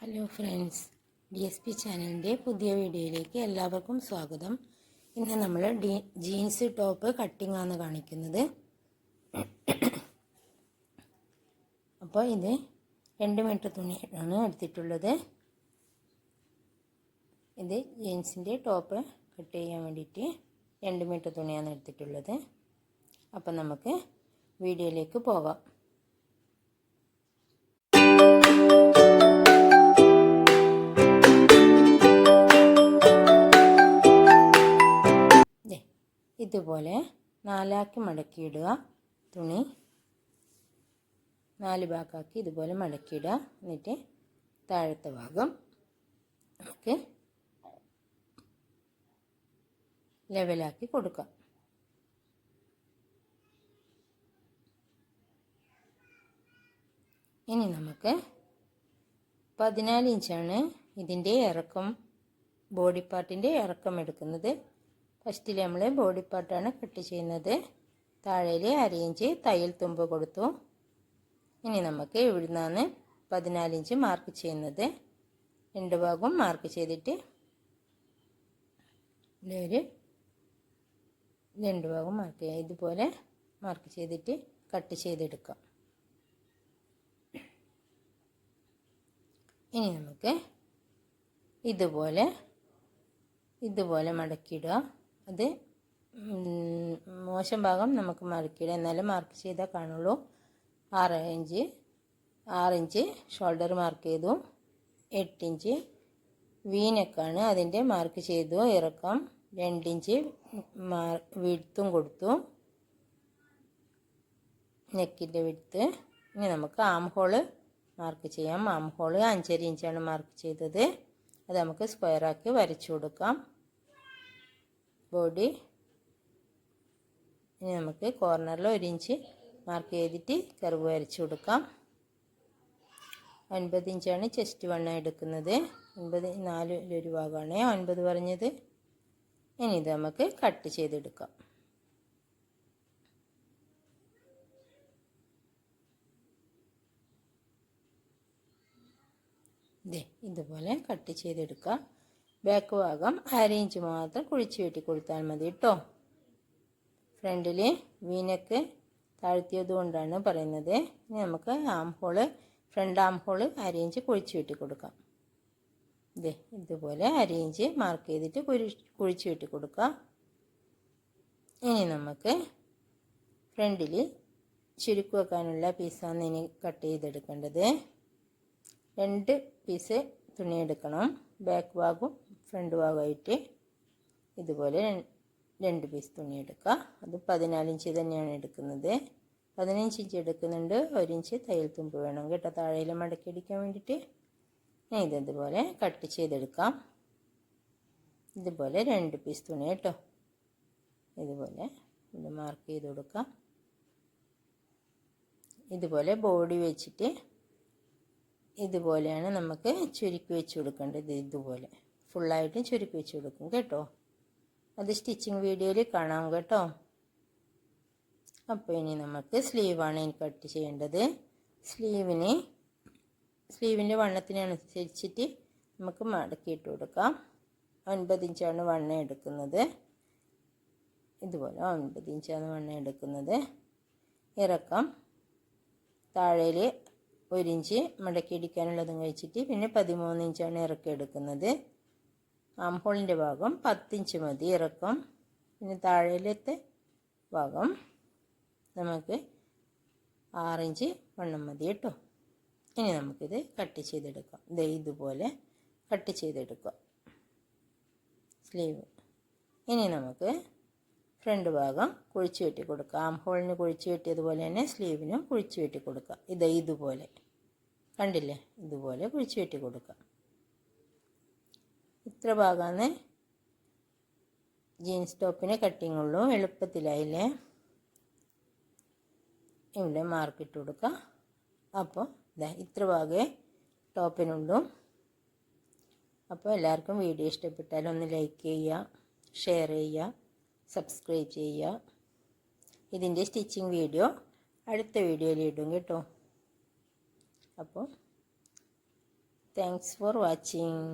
Hello friends, DSP ചാനലിൻ്റെ പുതിയ വീഡിയോയിലേക്ക് എല്ലാവർക്കും സ്വാഗതം. ഇന്ന് നമ്മൾ ജീൻസ് ടോപ്പ് കട്ടിംഗ് ആണ് കാണിക്കുന്നത്. അപ്പോൾ ഇത് 2 മീറ്റർ തുണിയാണ് എടുത്തിട്ടുള്ളത്. ഇത് ജീൻസിൻ്റെ ടോപ്പ് കട്ട് ചെയ്യാൻ വേണ്ടിയിട്ട് 2 മീറ്റർ തുണിയാണ് എടുത്തിട്ടുള്ളത്. അപ്പോൾ നമുക്ക് വീഡിയോയിലേക്ക് പോകാം. ഇതുപോലെ 4 ആക്കി മടക്കിയിടുക. തുണി 4 ഭാഗമാക്കി ഇതുപോലെ മടക്കിയിടുക. എന്നിട്ട് താഴത്തെ ഭാഗം നമുക്ക് ലെവലാക്കി കൊടുക്കാം. ഇനി നമുക്ക് 14 ഇഞ്ചാണ് ഇതിൻ്റെ ഇറക്കം, ബോഡി പാർട്ടിൻ്റെ ഇറക്കം എടുക്കുന്നത്. ഫസ്റ്റിൽ നമ്മൾ ബോഡി പാർട്ടാണ് കട്ട് ചെയ്യുന്നത്. താഴേൽ 1/2 ഇഞ്ച് തയ്യൽ തുമ്പ് കൊടുത്തു. ഇനി നമുക്ക് ഇവിടുന്നാണ് 14 ഇഞ്ച് മാർക്ക് ചെയ്യുന്നത്. 2 ഭാഗവും മാർക്ക് ചെയ്തിട്ട് ഒരു 2 ഭാഗം മാർക്ക് ചെയ്യാം. ഇതുപോലെ മാർക്ക് ചെയ്തിട്ട് കട്ട് ചെയ്തെടുക്കാം. ഇനി നമുക്ക് ഇതുപോലെ മടക്കിയിടുക. അത് മോശം ഭാഗം നമുക്ക് മടക്കിയിടുക, എന്നാലും മാർക്ക് ചെയ്താൽ കാണുള്ളൂ. 6 ഇഞ്ച് ഷോൾഡർ മാർക്ക് ചെയ്തു. 8 ഇഞ്ച് വീനെക്കാണ്, അതിൻ്റെ മാർക്ക് ചെയ്തു. ഇറക്കം 2 ഇഞ്ച് വിഡ്ത്തും കൊടുത്തു, നെക്കിൻ്റെ വിഡ്ത്ത്. ഇനി നമുക്ക് ആം ഹോള് മാർക്ക് ചെയ്യാം. ആം ഹോള് 5.5 ഇഞ്ചാണ് മാർക്ക് ചെയ്തത്. അത് നമുക്ക് സ്ക്വയറാക്കി വരച്ചു കൊടുക്കാം. ബോഡി ഇനി നമുക്ക് കോർണറിൽ 1 ഇഞ്ച് മാർക്ക് ചെയ്തിട്ട് കർവ് വരച്ചു കൊടുക്കാം. 9 ഇഞ്ചാണ് ചെസ്റ്റ് വണ്ണം എടുക്കുന്നത്. 9 4 ഭാഗമാണ് 9 പറഞ്ഞത്. ഇനി ഇത് നമുക്ക് കട്ട് ചെയ്തെടുക്കാം. ഇതുപോലെ കട്ട് ചെയ്തെടുക്കാം. ബാക്ക് ഭാഗം 1/2 ഇഞ്ച് മാത്രം കുഴിച്ച് വെട്ടി കൊടുത്താൽ മതി കേട്ടോ. ഫ്രണ്ടിൽ വീനക്ക് താഴ്ത്തിയത് കൊണ്ടാണ് പറയുന്നത്. ഇനി നമുക്ക് ഫ്രണ്ട് ആം ഹോള് 1/2 ഇഞ്ച് കുഴിച്ച് വെട്ടി കൊടുക്കാം. ഇതുപോലെ 1/2 ഇഞ്ച് മാർക്ക് ചെയ്തിട്ട് കുഴിച്ച് വെട്ടി കൊടുക്കാം. ഇനി നമുക്ക് ഫ്രണ്ടിൽ ചുരുക്ക് വെക്കാനുള്ള പീസാണ് ഇനി കട്ട് ചെയ്തെടുക്കേണ്ടത്. 2 പീസ് തുണി എടുക്കണം. ബാക്ക് ഭാഗവും ഫ്രണ്ട് ഭാഗമായിട്ട് ഇതുപോലെ 2 പീസ് തുണി എടുക്കുക. അത് 14 ഇഞ്ച് തന്നെയാണ് എടുക്കുന്നത്. 15 ഇഞ്ച് എടുക്കുന്നുണ്ട്. 1 ഇഞ്ച് തയ്യൽ തുമ്പ് വേണം കേട്ടോ, താഴെ മടക്കി അടിക്കാൻ വേണ്ടിയിട്ട്. ഇതുപോലെ കട്ട് ചെയ്തെടുക്കാം. ഇതുപോലെ 2 പീസ് തുണി കേട്ടോ. ഇതുപോലെ ഇത് മാർക്ക് ചെയ്ത് കൊടുക്കാം. ഇതുപോലെ ബോഡി വെച്ചിട്ട് ഇതുപോലെയാണ് നമുക്ക് ചുരുക്കി വെച്ച് കൊടുക്കേണ്ടത്. ഇതുപോലെ ഫുള്ളായിട്ടും ചുരുക്കി വെച്ച് കൊടുക്കും കേട്ടോ. അത് സ്റ്റിച്ചിങ് വീഡിയോയിൽ കാണാം കേട്ടോ. അപ്പോൾ ഇനി നമുക്ക് സ്ലീവാണ് കട്ട് ചെയ്യേണ്ടത്. സ്ലീവിൻ്റെ വണ്ണത്തിനനുസരിച്ചിട്ട് നമുക്ക് മടക്കിയിട്ട് കൊടുക്കാം. 9 ഇഞ്ചാണ് വണ്ണം എടുക്കുന്നത്. ഇതുപോലെ 9 ഇഞ്ചാണ് വണ്ണം എടുക്കുന്നത്. ഇറക്കം താഴേൽ 1 ഇഞ്ച് മടക്കി ഇടിക്കാനുള്ളതും കഴിച്ചിട്ട് പിന്നെ 13 ഇഞ്ചാണ് ഇറക്കം എടുക്കുന്നത്. ആം ഹോളിൻ്റെ ഭാഗം 10 ഇഞ്ച് മതി ഇറക്കം. പിന്നെ താഴേലത്തെ ഭാഗം നമുക്ക് 6 ഇഞ്ച് വണ്ണം മതി കേട്ടോ. ഇനി നമുക്കിത് കട്ട് ചെയ്തെടുക്കാം. ഇതുപോലെ കട്ട് ചെയ്തെടുക്കാം സ്ലീവ്. ഇനി നമുക്ക് ഫ്രണ്ട് ഭാഗം കുഴിച്ച് വെട്ടി കൊടുക്കാം. ആം ഹോളിന് കുഴിച്ച് വെട്ടിയതുപോലെ തന്നെ സ്ലീവിനും കുഴിച്ച് വെട്ടി കൊടുക്കാം. ഇതുപോലെ കണ്ടില്ലേ, ഇതുപോലെ കുഴിച്ച് വെട്ടി കൊടുക്കാം. ഇത്ര ഭാഗമാണ് ജീൻസ് ടോപ്പിന് കട്ടിങ് ഉള്ളൂ. എളുപ്പത്തിലായില്ലേ. ഇവിടെ മാർക്കിട്ട് കൊടുക്കുക. അപ്പോൾ ഇത്ര ഭാഗമേ ടോപ്പിനുള്ളൂ. അപ്പോൾ എല്ലാവർക്കും വീഡിയോ ഇഷ്ടപ്പെട്ടാൽ ഒന്ന് ലൈക്ക് ചെയ്യുക, ഷെയർ ചെയ്യുക, സബ്സ്ക്രൈബ് ചെയ്യുക. ഇതിൻ്റെ സ്റ്റിച്ചിങ് വീഡിയോ അടുത്ത വീഡിയോയിൽ ഇടും കേട്ടോ. അപ്പോൾ താങ്ക്സ് ഫോർ വാച്ചിങ്.